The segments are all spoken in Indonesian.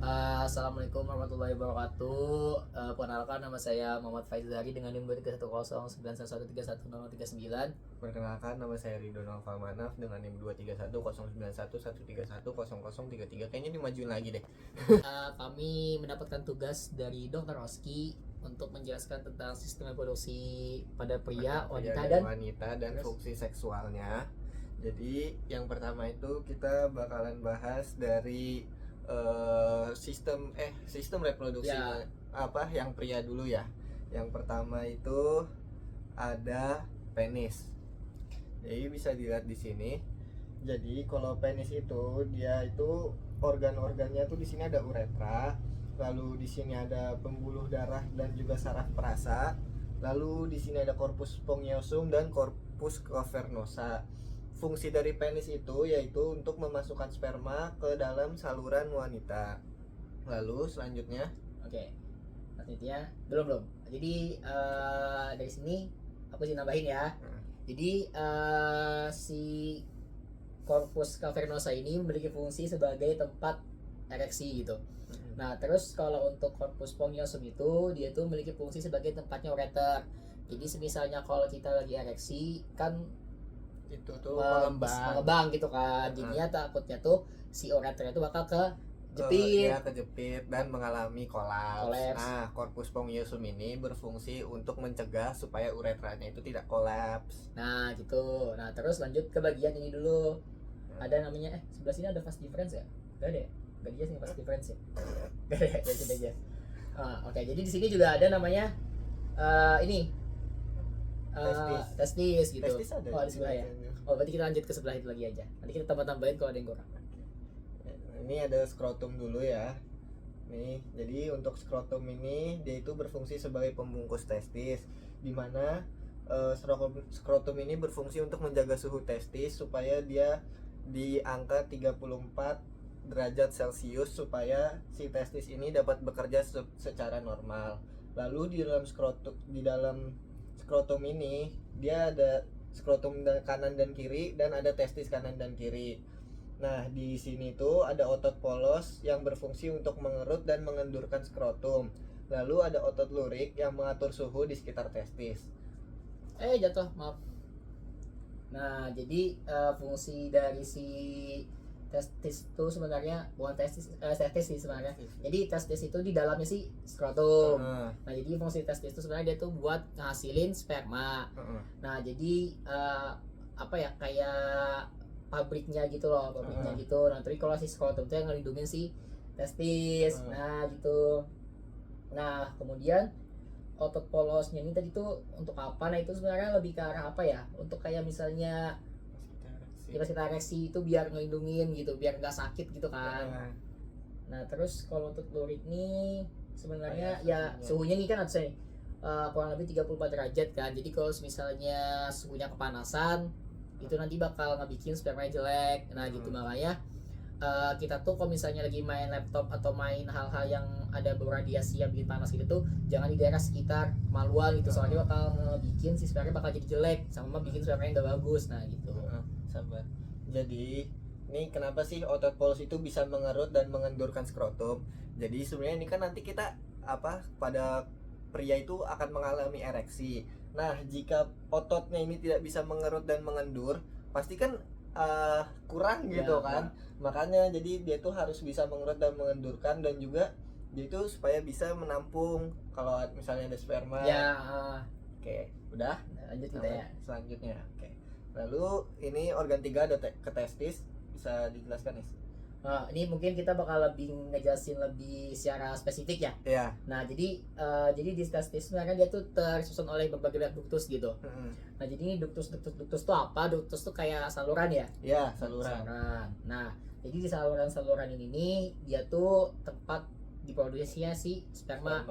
Assalamualaikum warahmatullahi wabarakatuh. Perkenalkan, nama saya Muhammad Faizari dengan NIM 2310911310039. Perkenalkan, nama saya Ridho Nova Manaf dengan NIM 2310911310033. Kayaknya dimajuin lagi deh. Kami mendapatkan tugas dari Dr. Oski untuk menjelaskan tentang sistem reproduksi pada pria, wanita dan fungsi seksualnya. Jadi yang pertama itu kita bakalan bahas dari sistem reproduksi Ya. yang pria dulu ya. Yang pertama itu ada penis. Jadi bisa dilihat di sini. Jadi kalau penis itu dia itu organ-organnya tuh di sini ada uretra, lalu di sini ada pembuluh darah dan juga saraf perasa. Lalu di sini ada corpus spongiosum dan corpus cavernosa. Fungsi dari penis itu yaitu untuk memasukkan sperma ke dalam saluran wanita. Lalu selanjutnya, Oke, selanjutnya belum. Jadi dari sini aku sih nambahin ya. Jadi si corpus cavernosa ini memiliki fungsi sebagai tempat ereksi gitu. Nah, terus kalau untuk corpus spongiosum itu dia tuh memiliki fungsi sebagai tempatnya ureter. Jadi misalnya kalau kita lagi ereksi kan itu tuh mengembang gitu kan. Jadinya takutnya tuh si ureter itu bakal kejepit dan mengalami kolaps. Nah, corpus spongiosum ini berfungsi untuk mencegah supaya uretranya itu tidak kolaps. Nah, gitu. Nah, terus lanjut ke bagian ini dulu. Ada namanya sebelah sini ada fast difference ya? Gak ada ya? Gak dia sih fast difference ya? Gak ada ya? Jadi aja. Oke, jadi di sini juga ada namanya ini testis gitu. Testis ada di sebelah ya. Berarti kita lanjut ke sebelah itu lagi aja. Nanti kita tambahin kalau ada yang kurang. Ini ada skrotum dulu ya. Nih, jadi untuk skrotum ini dia itu berfungsi sebagai pembungkus testis, di mana skrotum ini berfungsi untuk menjaga suhu testis supaya dia di angka 34 derajat Celcius supaya si testis ini dapat bekerja secara normal. Lalu di dalam skrotum ini dia ada skrotum kanan dan kiri dan ada testis kanan dan kiri. Nah, di sini tuh ada otot polos yang berfungsi untuk mengerut dan mengendurkan skrotum. Lalu ada otot lurik yang mengatur suhu di sekitar testis. Jatuh, maaf. Nah, jadi fungsi dari si testis itu sebenarnya bukan testis sih sebenarnya. Jadi testis itu di dalamnya sih skrotum. Nah, jadi fungsi testis itu sebenarnya dia tuh buat ngasilin sperma. Nah, jadi kayak pabriknya gitu loh, gitu. Nah, tapi kalau si skrotum itu yang ngelindungin si testis. Nah, gitu. Nah, kemudian otot polosnya ini tadi tuh untuk apa? Nah, itu sebenarnya lebih ke arah apa ya? Untuk kayak misalnya pas kita ereksi itu biar ngelindungin gitu, biar nggak sakit gitu kan. Nah, terus kalau untuk lurik nih sebenarnya ya suhunya nih kan harusnya kurang lebih 34 derajat kan. Jadi kalau misalnya suhunya kepanasan itu nanti bakal ngebikin sperma jelek. Nah, gitu makanya kita tuh kalau misalnya lagi main laptop atau main hal-hal yang ada berradiasi yang bikin panas gitu tuh jangan di daerah sekitar kemaluan gitu, soalnya bakal ngebikin si sperma bakal jadi jelek sama bikin sperma yang gak bagus. Nah, gitu. Sabar. Jadi ini kenapa sih otot polos itu bisa mengerut dan mengendurkan skrotum? Jadi sebenarnya ini kan nanti kita pada pria itu akan mengalami ereksi. Nah, jika ototnya ini tidak bisa mengerut dan mengendur, pasti kan kurang gitu kan. Makanya jadi dia tuh harus bisa mengerut dan mengendurkan, dan juga dia itu supaya bisa menampung kalau misalnya ada sperma. Oke, udah. Lanjut kita ya. Selanjutnya. Oke. Lalu ini organ 3 ada ke testis, bisa dijelaskan nih. Ini mungkin kita bakal lebih ngejelasin lebih secara spesifik ya. Iya. Nah, jadi di testis sebenarnya dia tuh tersusun oleh berbagai ductus gitu. Nah, jadi ini ductus tuh apa? Ductus tuh kayak saluran ya? Iya, saluran. Nah, jadi di saluran ini dia tuh tempat diproduksinya si sperma.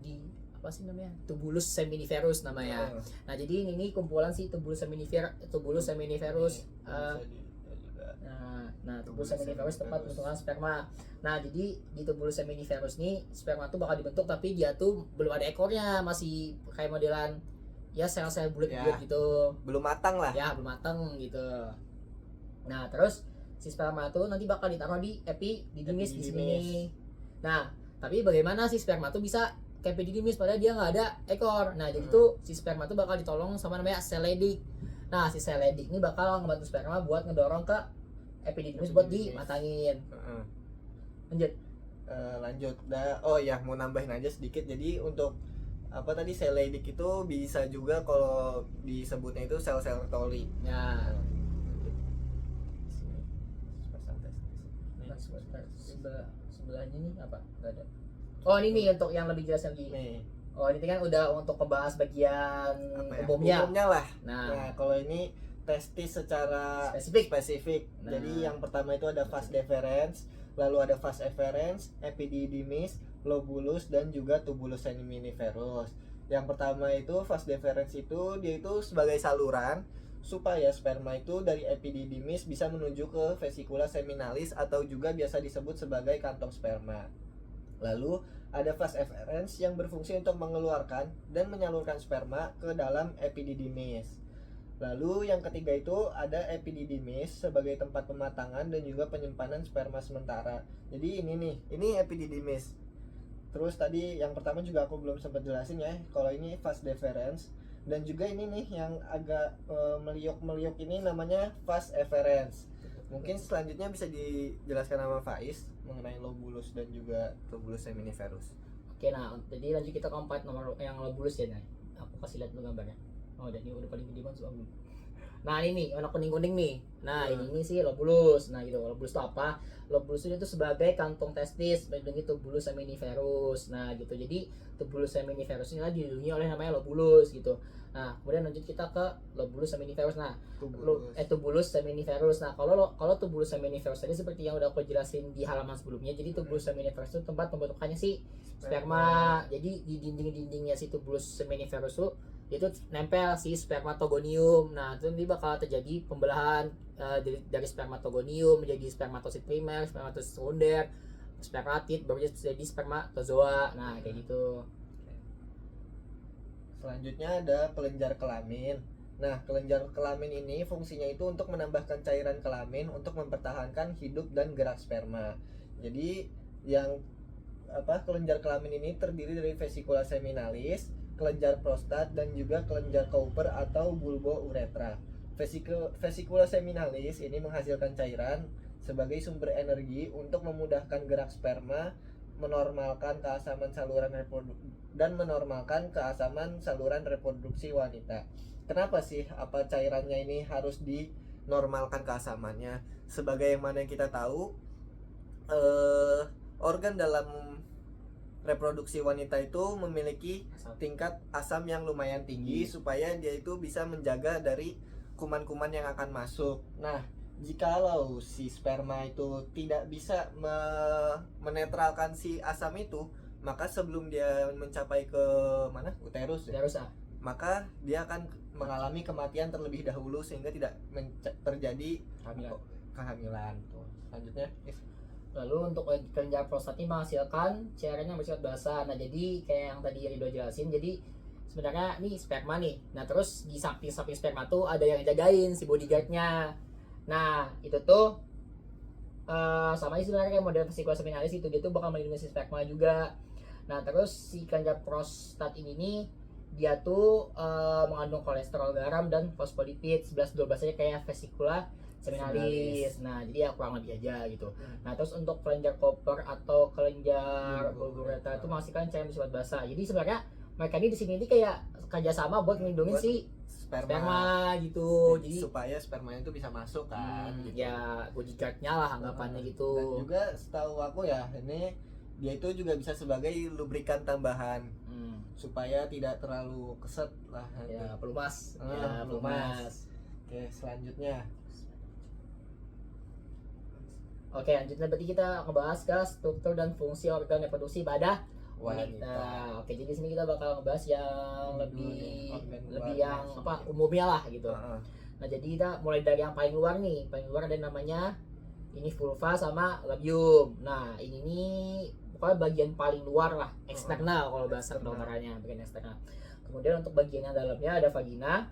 Di apa sih namanya? Tubulus seminiferus namanya. Nah, jadi ini kumpulan si tubulus seminiferus. Nah, tubulus seminiferus tempat pembentukan sperma. Nah, jadi di tubulus seminiferus nih sperma tuh bakal dibentuk, tapi dia tuh belum ada ekornya, masih kayak modelan ya sel-sel bulat-bulat gitu. Belum matang lah. Ya, belum matang gitu. Nah, terus si sperma tuh nanti bakal ditaruh di epididymis di sini. Nah, tapi bagaimana si sperma tuh bisa ke epididymis padahal dia nggak ada ekor. Nah, jadi tuh si sperma tuh bakal ditolong sama namanya sel Leydig. Nah, si sel Leydig ini bakal ngebantu sperma buat ngedorong ke epididymis buat dimatangin. Lanjut. Lanjut. Oh ya, mau nambahin aja sedikit. Jadi untuk apa tadi sel Leydig itu bisa juga kalau disebutnya itu sel-sel toli. Ya. Sebelahnya nih apa? Gak ada. Oh, ini nih untuk yang lebih jelas lagi. Nih. Oh, ini kan udah untuk membahas bagian Apa ya? umumnya. Umumnya lah. Nah, Kalau ini testis secara spesifik. Nah. Jadi yang pertama itu ada vas deferens, lalu ada vas efferens, epididymis, lobulus, dan juga tubulus seminiferus. Yang pertama itu vas deferens itu dia itu sebagai saluran supaya sperma itu dari epididymis bisa menuju ke vesicula seminalis atau juga biasa disebut sebagai kantong sperma. Lalu ada vas efferens yang berfungsi untuk mengeluarkan dan menyalurkan sperma ke dalam epididymis. Lalu yang ketiga itu ada epididymis sebagai tempat pematangan dan juga penyimpanan sperma sementara. Jadi ini epididymis. Terus tadi yang pertama juga aku belum sempat jelasin ya. Kalau ini vas deferens dan juga ini nih yang agak meliuk-meliuk ini namanya vas efferens. Mungkin selanjutnya bisa dijelaskan sama Faiz mengenai lobulus dan juga tubulus seminiferus. Oke, nah jadi lanjut kita ke 4 nomor yang lobulus ya. Nah, aku kasih lihat dulu gambarnya. Oh, dan ini udah paling gede banget soalnya. Nah, ini nih warna kuning-kuning nih. Nah, ini sih lobulus. Nah, gitu. Lobulus itu apa? Lobulus itu sebagai kantong testis, bagian tubulus seminiferus. Nah, gitu. Jadi tubulus seminiferus ini dilindungi oleh namanya lobulus gitu. Nah, kemudian lanjut kita ke lobulus seminiferus. Nah, tubulus seminiferus. Nah, kalau tubulus seminiferus tadi seperti yang udah aku jelasin di halaman sebelumnya. Jadi tubulus seminiferus itu tempat pembentukannya si sperma. Jadi di dinding-dindingnya si tubulus seminiferus itu nempel si spermatogonium. Nah, itu nanti bakal terjadi pembelahan dari spermatogonium menjadi spermatosit primer, spermatosit sekunder, spermatid, baru jadi spermatozoa. Nah, kayak gitu. Selanjutnya ada kelenjar kelamin. Nah, kelenjar kelamin ini fungsinya itu untuk menambahkan cairan kelamin untuk mempertahankan hidup dan gerak sperma. Jadi yang kelenjar kelamin ini terdiri dari vesicula seminalis, kelenjar prostat, dan juga kelenjar Cowper atau bulbouretra. Vesicula seminalis ini menghasilkan cairan sebagai sumber energi untuk memudahkan gerak sperma, menormalkan keasaman saluran reproduksi wanita. Kenapa sih cairannya ini harus dinormalkan keasamannya? Sebagai yang mana yang kita tahu, organ dalam reproduksi wanita itu memiliki tingkat asam yang lumayan tinggi supaya dia itu bisa menjaga dari kuman-kuman yang akan masuk. Nah, jikalau si sperma itu tidak bisa menetralkan si asam itu, maka sebelum dia mencapai ke uterus maka dia akan mengalami kematian terlebih dahulu sehingga tidak terjadi kehamilan. Selanjutnya, lalu untuk kelenjar prostat ini menghasilkan cairan yang bersifat basah. Nah, jadi kayak yang tadi Ridho jelasin, jadi sebenarnya ini sperma nih. Nah, terus di samping sperma tuh ada yang jagain si bodyguardnya. Nah, itu tuh sama sebenarnya kayak model vesicula seminalis itu, dia tuh bakal melindungi si sperma juga. Nah, terus si kelenjar prostat ini nih dia tuh mengandung kolesterol garam dan fosfolipid 11-12 aja kayak vesicula seminalis. Nah, jadi ya kurang lebih aja gitu. Nah, terus untuk kelenjar Cowper atau kelenjar bulbouretra itu menghasilkan cairan bersifat basah. Jadi sebenarnya mereka ini di sini kayak kerjasama buat melindungi si sperma gitu. Jadi supaya spermanya itu bisa masuk kan. Gitu. Ya, bodyguardnya lah anggapannya gitu. Dan juga setahu aku ya, ini dia itu juga bisa sebagai lubrikan tambahan. Supaya tidak terlalu keset lah. Ya, pelumas. Ya, pelumas. Oke, selanjutnya. Oke, lanjutnya berarti kita ngebahas ke struktur dan fungsi organ reproduksi pada wanita. Oke, jadi sini kita bakal ngebahas yang lebih yang umumnya lah gitu. Nah, jadi kita mulai dari yang paling luar nih. Paling luar ada namanya ini vulva sama labium. Nah, ini nih pokoknya bagian paling luar lah, eksternal kalau bahasa kedokterannya, bagian eksternal. Kemudian untuk bagian yang dalamnya ada vagina,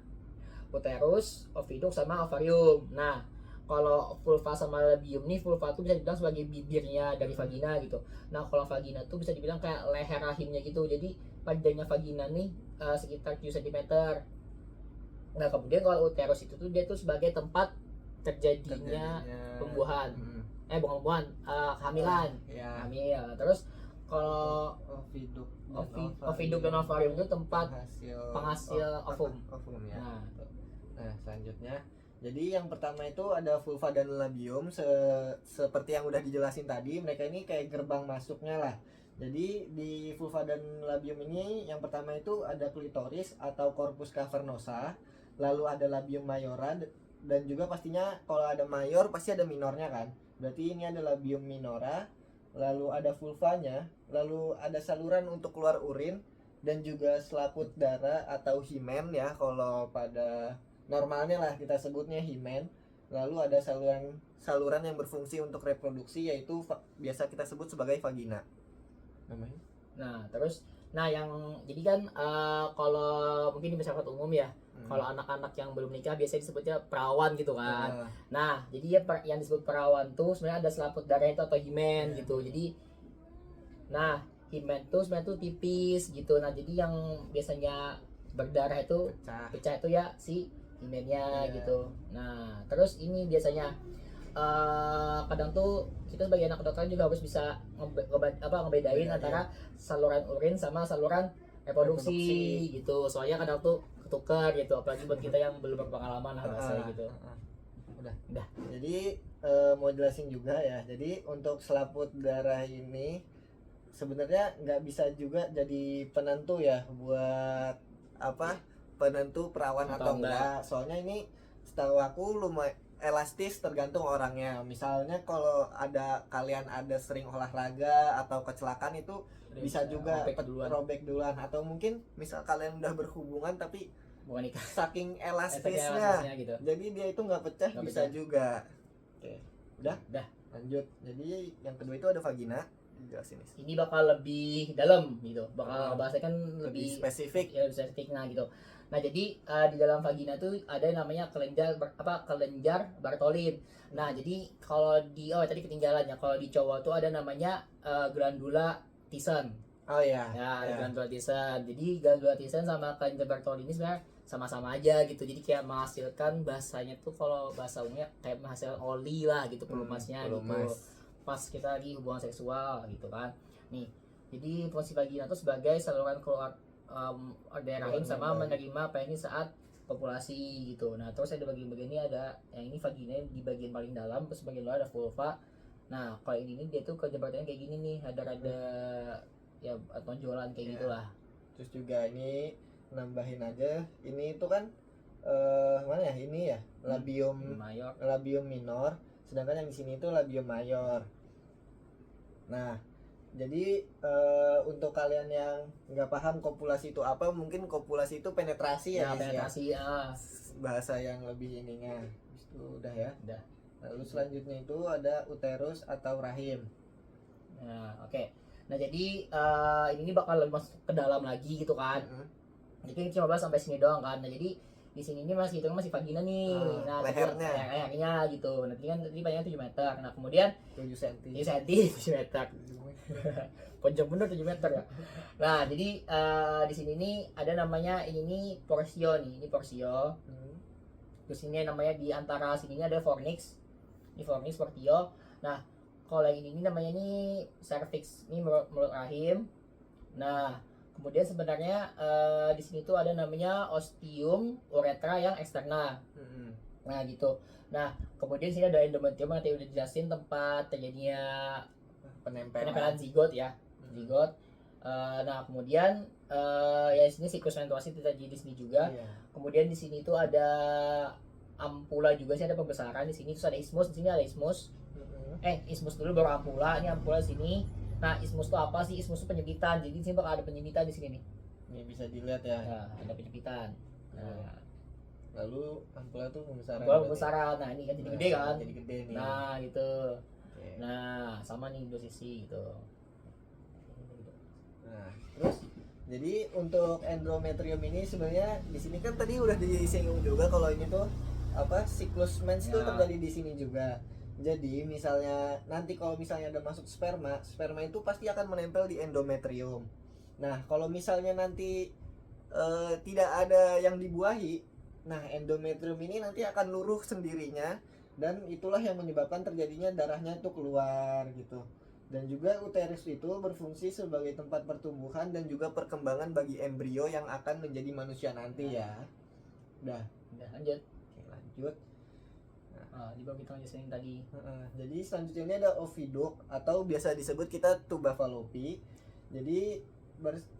uterus, oviduk sama ovarium. Nah, kalau vulva sama labium nih, vulva tuh bisa dibilang sebagai bibirnya dari vagina gitu. Nah kalau vagina tuh bisa dibilang kayak leher rahimnya gitu. Jadi panjangnya vagina nih sekitar 7 cm. Nah kemudian kalau uterus itu tuh dia tuh sebagai tempat terjadinya pembuahan. Bukan pembuahan, kehamilan. Ya. Hamil. Terus kalau oviduk dan ovarium itu tempat penghasil ovum. Ya. Nah selanjutnya, jadi yang pertama itu ada vulva dan labium. Seperti yang udah dijelasin tadi, mereka ini kayak gerbang masuknya lah. Jadi di vulva dan labium ini yang pertama itu ada klitoris atau corpus cavernosa, lalu ada labium mayora, dan juga pastinya kalau ada mayor pasti ada minornya kan. Berarti ini ada labium minora, lalu ada vulvanya, lalu ada saluran untuk keluar urin, dan juga selaput darah atau himen ya kalau pada normalnya lah kita sebutnya himen. Lalu ada saluran yang berfungsi untuk reproduksi, yaitu biasa kita sebut sebagai vagina namanya. Nah terus yang jadi kan kalau mungkin di masyarakat umum ya, kalau anak-anak yang belum nikah biasanya disebutnya perawan gitu kan. Nah jadi ya yang disebut perawan tuh sebenarnya ada selaput darah itu atau himen gitu. Jadi nah himen tuh sebenarnya tuh tipis gitu. Nah jadi yang biasanya berdarah itu pecah itu ya si himennya gitu. Nah terus ini biasanya kadang tuh kita sebagai anak kedokteran juga harus bisa ngebedain antara saluran urin sama saluran reproduksi gitu. Soalnya kadang tuh ketukar gitu, apalagi buat kita yang belum berpengalaman lah bahasanya gitu. Udah. Jadi mau jelasin juga ya. Jadi untuk selaput darah ini sebenarnya nggak bisa juga jadi penentu ya buat penentu perawan atau enggak. Soalnya ini setahu aku lumayan elastis, tergantung orangnya. Misalnya kalau kalian ada sering olahraga atau kecelakaan itu bisa juga robek duluan. Atau mungkin misal kalian udah berhubungan tapi bukan nikah, saking elastisnya gitu. Jadi dia itu nggak pecah, bisa juga. Oke. Udah lanjut. Jadi yang kedua itu ada vagina. Jelasin ini bakal lebih dalam gitu, bakal bahasanya kan lebih spesifik ya, lebih spesifik. Nah gitu. Nah jadi di dalam vagina tuh ada namanya kelenjar Bartholin. Nah jadi kalau tadi ketinggalan ya, kalau di cowok tuh ada namanya glandula Thiessen. Glandula Thiessen. Jadi glandula Thiessen sama kelenjar Bartholin ini sebenarnya sama-sama aja gitu. Jadi kayak menghasilkan, bahasanya tuh kalau bahasa umumnya kayak menghasilkan oli lah gitu, pelumasnya gitu pas kita lagi hubungan seksual gitu kan. Nih jadi fungsi vagina itu sebagai saluran keluar dari rahim sama menerima penis saat populasi gitu. Nah terus ada bagian-bagian ini, ada yang ini vagina di bagian paling dalam, terus bagian luar ada vulva. Nah kalau ini dia tuh kejebatannya kayak gini nih, ada ya tonjolan kayak gitulah. Terus juga ini nambahin aja, ini itu kan mana ya, ini ya labium minor, sedangkan yang di sini itu labium mayor. Nah jadi untuk kalian yang nggak paham kopulasi itu apa, mungkin kopulasi itu penetrasi ya, penetrasi bahasa yang lebih ininya. Itu udah ya. Lalu selanjutnya itu ada uterus atau rahim. Nah oke. Nah jadi ini bakal lebih masuk ke dalam lagi gitu kan. Jadi cuma bahas sampai sini doang kan. Nah jadi di sini ini masih vagina nih. Nah lehernya gitu. Nanti kan panjangnya 7 meter. Nah kemudian 7 meter. Panjang bener 7 meter ya. Nah jadi di sini nih ada namanya ini porsio nih. Ini porsio. Terus ini namanya di antara sininya ada fornix. Ini fornix, portio. Nah kalau yang ini namanya nih cervix. Ini mulut rahim. Nah kemudian sebenarnya di sini tuh ada namanya ostium uretra yang eksterna. Nah gitu. Nah kemudian sini ada endometrium, nanti udah jelasin tempat terjadinya penempelan zigot ya, zigot. Nah kemudian ya di sini siklus menstruasi terjadi di sini juga. Kemudian di sini tuh ada ampula juga sih, ada pembesaran di sini. Terus ada ismus, di sini ada ismus. Ismus dulu baru ampula. Ini ampula di sini. Nah, ismus itu apa sih? Ismus itu penyempitan. Jadi di sini bakal ada penyempitan di sini nih. Ini bisa dilihat ya. Nah, ada penyempitan. Nah, lalu ampula tuh pembesaran. Nah, ini kan jadi gede kan? Jadi gede nih. Nah, gitu. Nah, sama nih dua sisi gitu. Nah, terus jadi untuk endometrium ini sebenarnya di sini kan tadi udah disinggung juga kalau ini tuh siklus mens itu Ya. terjadi di sini juga. Jadi misalnya nanti kalau misalnya ada masuk sperma itu pasti akan menempel di endometrium. Nah kalau misalnya nanti tidak ada yang dibuahi, nah endometrium ini nanti akan luruh sendirinya, dan itulah yang menyebabkan terjadinya darahnya itu keluar gitu. Dan juga uterus itu berfungsi sebagai tempat pertumbuhan dan juga perkembangan bagi embrio yang akan menjadi manusia nanti ya. Udah lanjut. Oke, lanjut. Di bawah kita lanjutin tadi. Jadi selanjutnya ini ada oviduct atau biasa disebut kita tuba fallopi. Jadi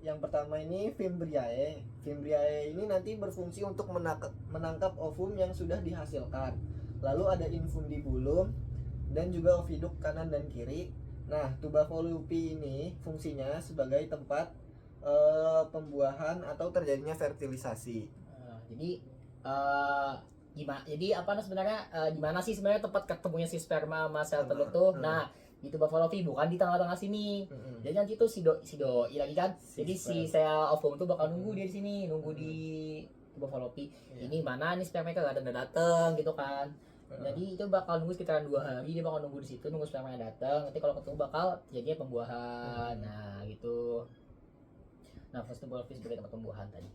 yang pertama ini fimbriae. Fimbriae ini nanti berfungsi untuk menangkap ovum yang sudah dihasilkan. Lalu ada infundibulum dan juga oviduct kanan dan kiri. Nah, tuba fallopi ini fungsinya sebagai tempat pembuahan atau terjadinya fertilisasi. Jadi apa sebenarnya gimana sih sebenarnya tempat ketemunya si sperma sama sel telur tuh? Nah, di tuba fallopi bukan di tengah-tengah sini. Jadi nanti tuh si doi lagi kan. Jadi si sel ovum tuh bakal nunggu dia di sini, nunggu di tuba fallopi. Ini mana nih sperma kan ada datang gitu kan. Jadi itu bakal nunggu sekitaran 2 hari, dia bakal nunggu di situ, nunggu sperma datang. Nanti kalau ketemu bakal jadinya pembuahan. Nah, gitu. Nah, first tuba fallopi sebagai tempat pembuahan tadi.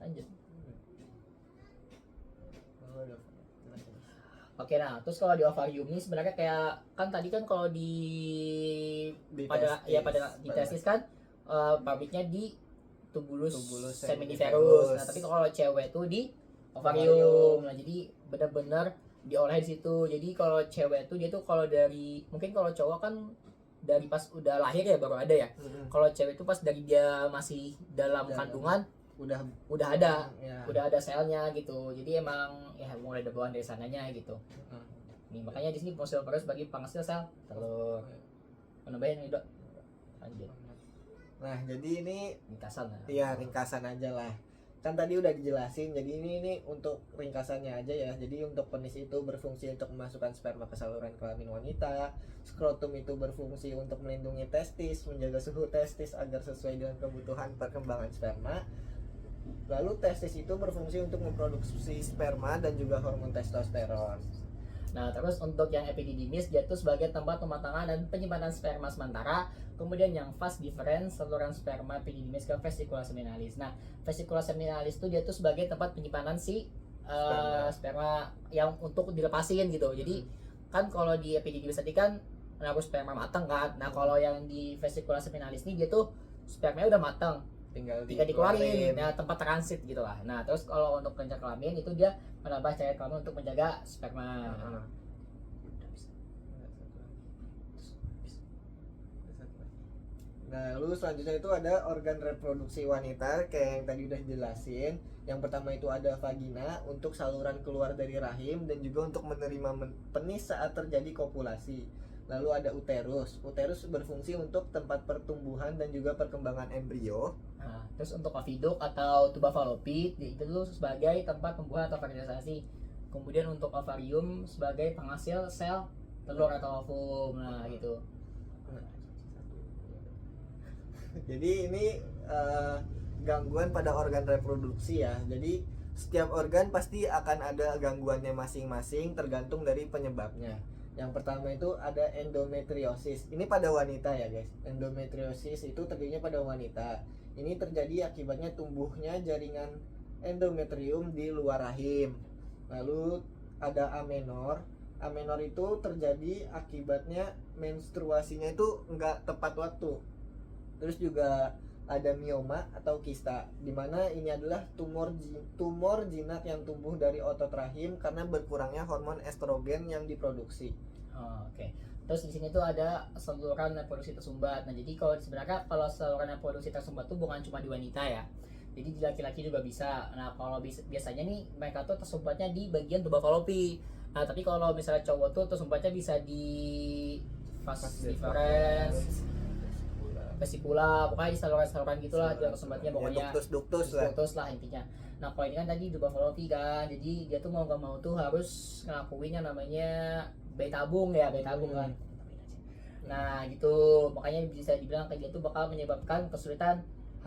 Lanjut. Oke, nah terus kalau di ovarium ini sebenarnya kayak kan tadi kan kalau di testis kan pabriknya di tubulus seminiferus. Nah, tapi kalau cewek tuh di ovarium. Nah, jadi benar-benar diolah di situ. Jadi kalau cewek tuh dia tuh kalau dari mungkin kalau cowok kan dari pas udah lahir ya baru ada ya. Kalau cewek tuh pas dari dia masih dalam kandungan udah ada selnya gitu. Jadi emang ya mulai ada bawaan dari sananya gitu. Nih makanya di sini fungsi ovarus sebagai penghasil sel telur. Nambahin nih, Dok. Lanjut. Nah, jadi ini ringkasan lah. Iya, ringkasan aja lah. Kan tadi udah dijelasin. Jadi ini untuk ringkasannya aja ya. Jadi untuk penis itu berfungsi untuk memasukkan sperma ke saluran kelamin wanita. Skrotum itu berfungsi untuk melindungi testis, menjaga suhu testis agar sesuai dengan kebutuhan perkembangan sperma. Lalu testis itu berfungsi untuk memproduksi sperma dan juga hormon testosteron. Nah, terus untuk yang epididymis dia tuh sebagai tempat pematangan dan penyimpanan sperma sementara. Kemudian yang vas deferens saluran sperma epididymis ke vesicula seminalis. Nah, vesicula seminalis tuh dia tuh sebagai tempat penyimpanan si sperma yang untuk dilepasin gitu. Jadi kan kalau di epididymis tadi kan naruh sperma matang kan. Nah, kalau yang di vesicula seminalis ini dia tuh spermanya udah matang. Tinggal dikeluarin, nah tempat transit gitu lah. Nah terus kalau untuk kelenjar kelamin itu dia menambah cairan kelamin untuk menjaga sperma. Nah lalu selanjutnya itu ada organ reproduksi wanita kayak yang tadi udah jelasin. Yang pertama itu ada vagina untuk saluran keluar dari rahim dan juga untuk menerima penis saat terjadi kopulasi. Lalu ada uterus. Uterus berfungsi untuk tempat pertumbuhan dan juga perkembangan embrio. Nah, terus untuk oviduct atau tuba fallopi itu tuh sebagai tempat pembuahan atau fertilisasi. Kemudian untuk ovarium sebagai penghasil sel telur atau ovum. Nah, gitu. Jadi ini gangguan pada organ reproduksi ya. Jadi setiap organ pasti akan ada gangguannya masing-masing tergantung dari penyebabnya. Yang pertama itu ada endometriosis. Ini pada wanita ya guys. Endometriosis itu terjadinya pada wanita. Ini terjadi akibatnya tumbuhnya jaringan endometrium di luar rahim. Lalu ada amenor. Amenor itu terjadi akibatnya menstruasinya itu nggak tepat waktu. Terus juga ada mioma atau kista, dimana ini adalah tumor jinak yang tumbuh dari otot rahim karena berkurangnya hormon estrogen yang diproduksi. Oke. Terus di sini tuh ada saluran reproduksi tersumbat. Nah, jadi kalau sebenarnya kalau saluran reproduksi tersumbat tuh bukan cuma di wanita ya. Jadi di laki-laki juga bisa. Nah, kalau biasanya nih mereka tuh tersumbatnya di bagian tuba fallopi. Nah, tapi kalau misalnya cowok tuh tersumbatnya bisa di vas deferens, vesicula, pokoknya di saluran-saluran gitulah dia tersumbatnya pokoknya. Ya, ductus lah intinya. Nah, kalau ini kan tadi tuba fallopi kan. Jadi dia tuh mau gak mau tuh harus ngelakuin yang namanya bayi tabung kan. Nah gitu, makanya bisa dibilang kayak gitu bakal menyebabkan kesulitan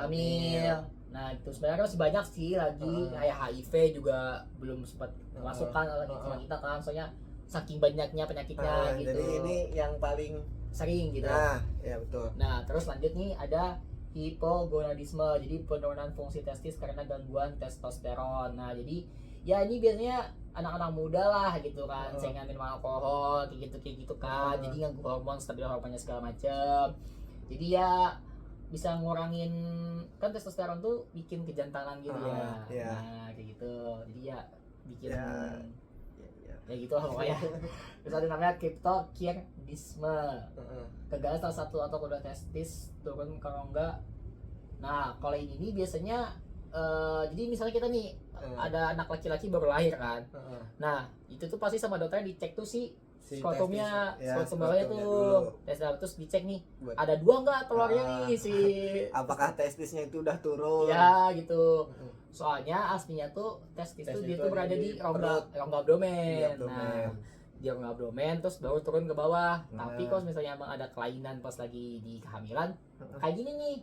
hamil. Nah itu sebenarnya masih banyak sih lagi, kayak HIV juga belum sempat masukkan sama kita kan, soalnya saking banyaknya penyakitnya gitu. Jadi ini yang paling sering gitu. Nah, ya betul. Nah terus lanjut nih ada hipogonadisme, jadi penurunan fungsi testis karena gangguan testosteron. Nah jadi ya ini biasanya anak-anak muda lah gitu kan, sehingga minum alkohol kayak gitu kan, jadi nganggu hormon, stabil hormonnya segala macem. Jadi ya bisa ngurangin, kan testosteron tuh bikin kejantanan gitu ya. Nah kayak gitu, jadi ya bikin ya gitu lah pokoknya. Terus ada namanya cryptokirnisme, kegagalan salah satu atau kedua testis turun kalau enggak. Nah kalau ini biasanya jadi misalnya kita nih ada anak laki-laki baru lahir kan, nah itu tuh pasti sama dokternya dicek tuh si skrotumnya, skrotum bawahnya tuh tes, terus dicek nih ada 2 enggak telurnya nih si apakah testisnya itu udah turun ya gitu. Soalnya aslinya tuh testis tuh dia tuh berada di rongga abdomen. Nah di rongga abdomen terus baru turun ke bawah. Tapi kalau misalnya emang ada kelainan pas lagi di kehamilan kayak gini nih,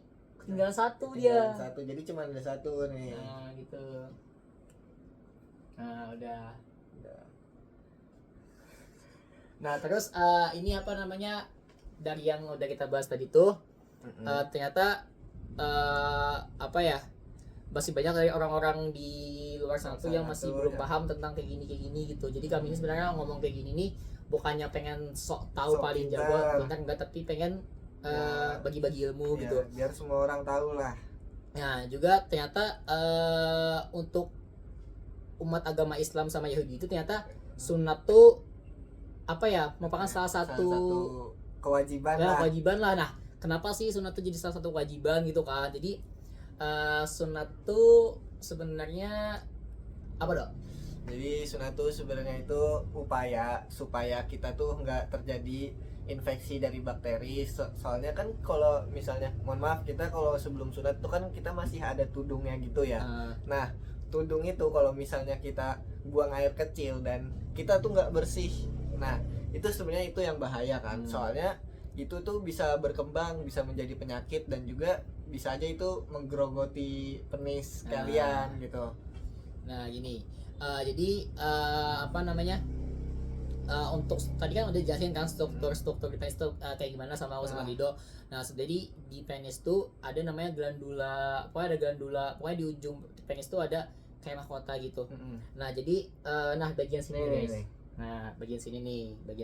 tinggal satu dia. Satu, jadi cuma ada satu nih. Nah gitu. Nah udah. Nah terus ini apa namanya, dari yang udah kita bahas tadi tuh ternyata apa ya, masih banyak dari orang-orang di luar sana tuh yang masih belum paham tentang kayak gini gitu. Jadi kami ini sebenarnya ngomong kayak gini nih bukannya pengen sok tahu paling jago, pintar enggak, tapi pengen bagi-bagi ilmu gitu. Biar semua orang tahu lah. Nah juga ternyata untuk umat agama Islam sama Yahudi itu ternyata sunat tuh apa ya, merupakan salah satu kewajiban lah. Nah kenapa sih sunat tuh jadi salah satu kewajiban gitu kan? Jadi sunat tuh sebenarnya apa dok? Jadi sunat tuh sebenarnya itu upaya supaya kita tuh nggak terjadi infeksi dari bakteri. Soalnya kan kalau misalnya, mohon maaf, kita kalau sebelum sunat tuh kan kita masih ada tudungnya gitu ya. Nah tudung itu kalau misalnya kita buang air kecil dan kita tuh nggak bersih, nah itu sebenarnya itu yang bahaya kan. Soalnya itu tuh bisa berkembang, bisa menjadi penyakit, dan juga bisa aja itu menggerogoti penis kalian gitu. Nah gini, jadi apa namanya, untuk tadi kan udah jelasin kan struktur di penis tuh kayak gimana sama aku sama Rido. Nah jadi di penis tuh ada namanya glandula, pokoknya di ujung penis tuh ada kayak mahkota gitu. Nah jadi nah bagian sini nih guys, nah bagian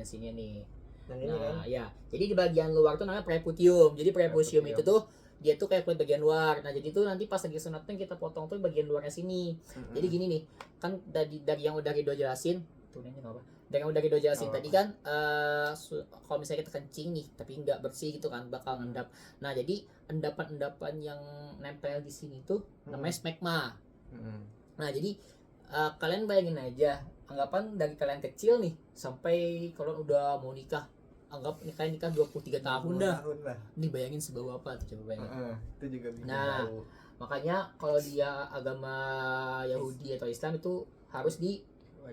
sini nih. Nah ya, jadi di bagian luar tuh namanya prepucium. Jadi prepucium itu tuh dia tuh kayak kulit bagian luar. Nah jadi tuh nanti pas lagi sunat tuh kita potong tuh bagian luarnya sini. Jadi gini nih, kan dari yang udah Rido jelasin tuh, nanya apa? Dari yang udah Rido jelasin tadi kan, kalau misalnya kita kencing nih tapi nggak bersih gitu kan bakal ngendap. Nah jadi endapan yang nempel di sini tuh namanya smegma. Nah jadi kalian bayangin aja, anggapan dari kalian kecil nih sampai kalian udah mau nikah, anggap nikah 23 tahun dah. Ini bayangin sebau apa tuh, coba bayangin. Itu juga bisa. Nah makanya kalau dia agama Yahudi atau Islam itu harus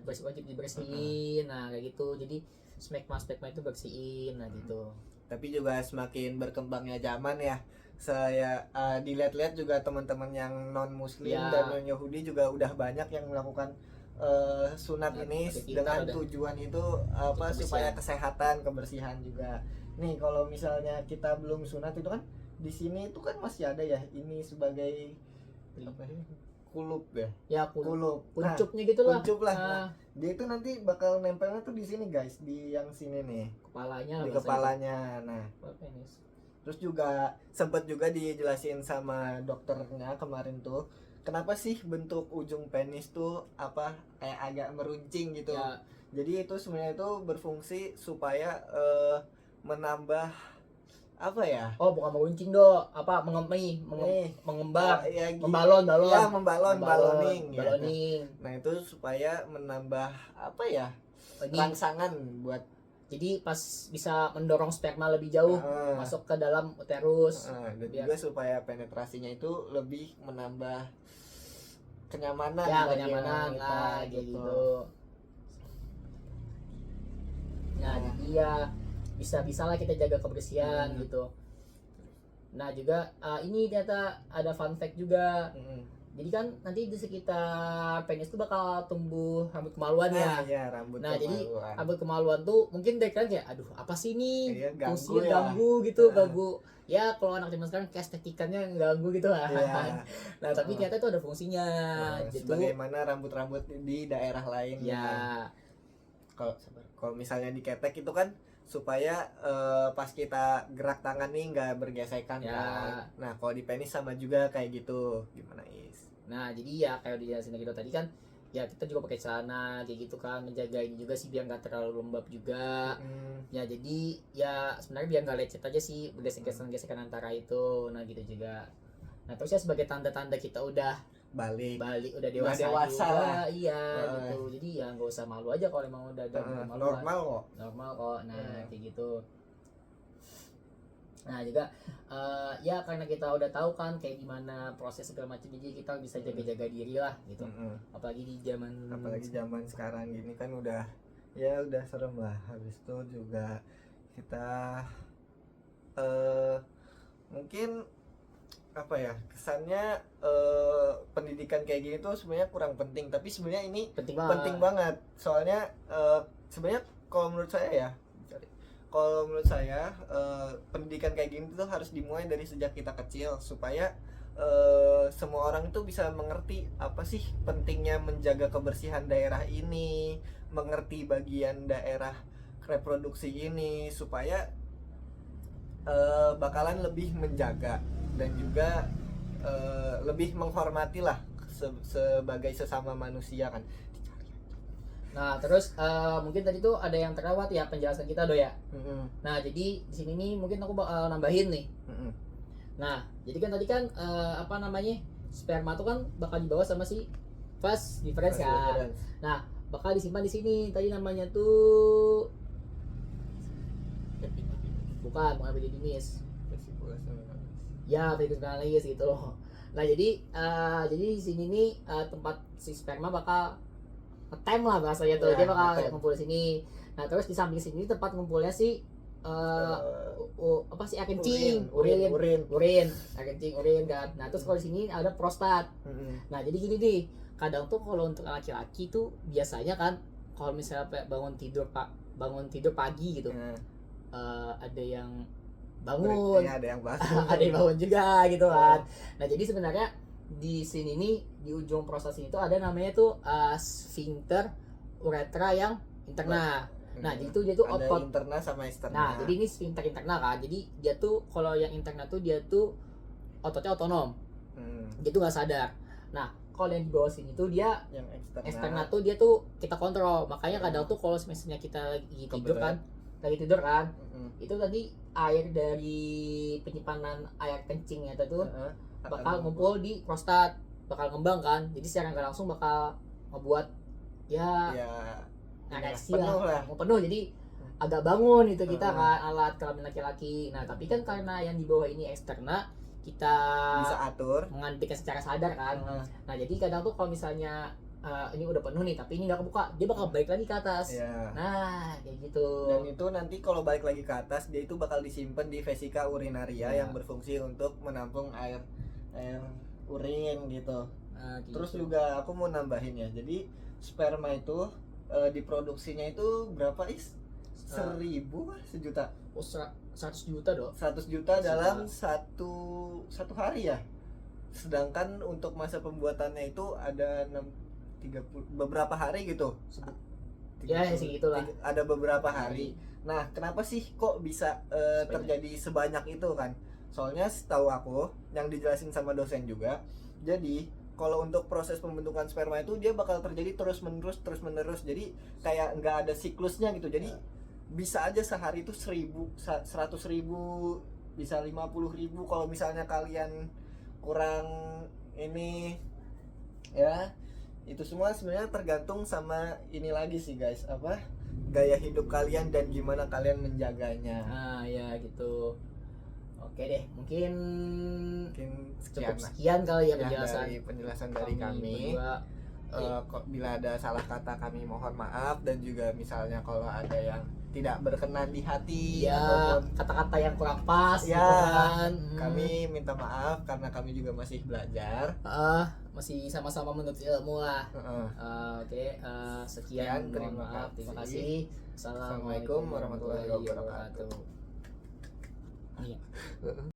wajib dibersihin. Nah kayak gitu, jadi smegma itu bersihin. Nah gitu. Tapi juga semakin berkembangnya zaman ya, saya dilihat-lihat juga teman-teman yang non muslim dan non Yahudi juga udah banyak yang melakukan sunat ini dengan tujuan itu apa, supaya kesehatan, kebersihan juga. Nih kalau misalnya kita belum sunat itu kan di sini itu kan masih ada ya ini sebagai apa ya? Kulup ya? Ya kulup. Kuncupnya gitu lah. Kuncup lah. Nah, dia itu nanti bakal nempelnya tuh di sini guys, di yang sini nih. Kepalanya. Di kepalanya. Nah. Terus juga sempat juga dijelasin sama dokternya kemarin tuh, kenapa sih bentuk ujung penis tuh apa kayak agak meruncing gitu. Ya. Jadi itu sebenarnya itu berfungsi supaya menambah apa ya? Oh, bukan meruncing dok, apa mengembar, ya, membalon. Ya, baloning. Ya. Nah, itu supaya menambah apa ya? Rangsangan buat, jadi pas bisa mendorong sperma lebih jauh masuk ke dalam uterus. Dan juga supaya penetrasinya itu lebih menambah kenyamanan. Ya, kenyamanan lah gitu. Nah, jadi ya bisa lah kita jaga kebersihan gitu. Nah juga ini ternyata ada fun fact juga. Mm-mm. Jadi kan nanti di sekitar penis tuh bakal tumbuh rambut kemaluan Nah, ya. ya rambut Nah jadi kemaluan. rambut kemaluan tuh mungkin dari kalian kayak aduh apa sih ini Iya, ganggu fungsinya ya. ganggu gitu, Nah. ganggu ya kalau anak zaman sekarang kayak estetikannya ganggu gitu lah. Iya. Nah tapi ternyata itu ada fungsinya gitu Sebagaimana rambut-rambut di daerah lain. ya. Kalau misalnya diketek itu kan supaya pas kita gerak tangan nih nggak bergesekan Ya. kan. Nah kalau di penis sama juga kayak gitu. Gimana Is? Nah jadi ya kayak dijelasin gitu tadi kan ya kita juga pakai celana kayak gitu kan, menjaga ini juga sih biar nggak terlalu lembab juga. Ya jadi ya sebenarnya biar nggak lecet aja sih gesekan antara itu. Nah gitu juga. Nah terus ya sebagai tanda-tanda kita udah Balik. udah dewasa, dewasa juga lah. iya gitu. Jadi ya nggak usah malu aja kalau emang udah ada kemaluan. Normal kok. Kok. Nah kayak gitu. Nah juga ya karena kita udah tahu kan kayak gimana proses segala macam, jadi kita bisa jaga-jaga diri lah gitu. Apalagi di zaman sekarang gini kan udah serem lah. Habis itu juga kita mungkin apa ya kesannya pendidikan kayak gini tuh sebenarnya kurang penting, tapi sebenarnya ini penting banget. Soalnya sebenarnya kalau menurut saya pendidikan kayak gini tuh harus dimulai dari sejak kita kecil supaya semua orang itu bisa mengerti apa sih pentingnya menjaga kebersihan daerah ini, mengerti bagian daerah reproduksi ini, supaya bakalan lebih menjaga dan juga lebih menghormati lah sebagai sesama manusia kan. Nah terus mungkin tadi tuh ada yang terlewat ya penjelasan kita Do ya. Nah jadi di sini nih mungkin aku bakal nambahin nih. Nah jadi kan tadi kan apa namanya sperma tuh kan bakal dibawa sama si vas deferens kan. Nah bakal disimpan di sini tadi namanya tuh bukan epididimiss. Ya vesicula spinalis gitu loh. Nah jadi di sini nih tempat si sperma bakal ngetem lah bahasanya tuh, dia bakal ngumpul di sini. Nah terus di samping sini tempat ngumpulnya si apa sih air kencing, urin kan. Nah terus kalau di sini ada prostat. Nah jadi gini nih, kadang tuh kalau untuk laki-laki tuh biasanya kan kalau misalnya bangun tidur pagi gitu, ada yang bangun, ada yang bangun juga gitu kan. Nah jadi sebenarnya di sini nih di ujung prostat ini tuh ada namanya tuh sphincter uretra yang interna. Nah jadi tuh dia tuh ada otot interna sama eksterna. Nah jadi ini sphincter interna kan. Jadi dia tuh kalau yang interna tuh dia tuh ototnya otonom, dia tuh nggak sadar. Nah kalau yang di bawah sini tuh dia yang eksterna tuh dia tuh kita kontrol. Makanya kadang tuh kalau misalnya kita lagi tidur kan, itu tadi air dari penyimpanan air kencingnya itu tuh bakal ngumpul di prostat, bakal ngembang kan. Jadi secara nggak langsung bakal ngebuat ya ereksi lah, mau penuh. Jadi agak bangun itu kita kan alat kelamin laki-laki. Nah tapi kan karena yang di bawah ini eksterna, kita bisa atur menghentikan secara sadar kan. Nah jadi kadang tuh kalau misalnya ini udah penuh nih tapi ini nggak kebuka, dia bakal balik lagi ke atas. Nah kayak gitu. Dan itu nanti kalau balik lagi ke atas, dia itu bakal disimpan di vesika urinaria yang berfungsi untuk menampung air urin gitu. Terus juga aku mau nambahin ya, jadi sperma itu diproduksinya itu berapa Is? 1.000 sejuta? 100 juta dong. 100 juta dalam satu hari ya. Sedangkan untuk masa pembuatannya itu ada 30 beberapa hari gitu. Ya segitulah. Ada beberapa hari. Nah, kenapa sih kok bisa terjadi sebanyak itu kan? Soalnya setahu aku yang dijelasin sama dosen juga. Jadi kalau untuk proses pembentukan sperma itu dia bakal terjadi terus menerus. Jadi kayak nggak ada siklusnya gitu. Jadi bisa aja sehari itu 100.000, bisa 50.000 kalau misalnya kalian kurang ini ya. Itu semua sebenarnya tergantung sama ini lagi sih guys, apa gaya hidup kalian dan gimana kalian menjaganya. Ya gitu. Oke deh, mungkin cukup sekian kali ya penjelasan dari kami. Bila ada salah kata kami mohon maaf, dan juga misalnya kalau ada yang tidak berkenan di hati ya ataupun kata-kata yang kurang pas ya gitu kan. kami minta maaf karena kami juga masih belajar. Masih sama-sama menuntut ilmu lah. Heeh. Oke, sekian, Sekian, mohon maaf, terima kasih. Assalamualaikum warahmatullahi wabarakatuh. Iya.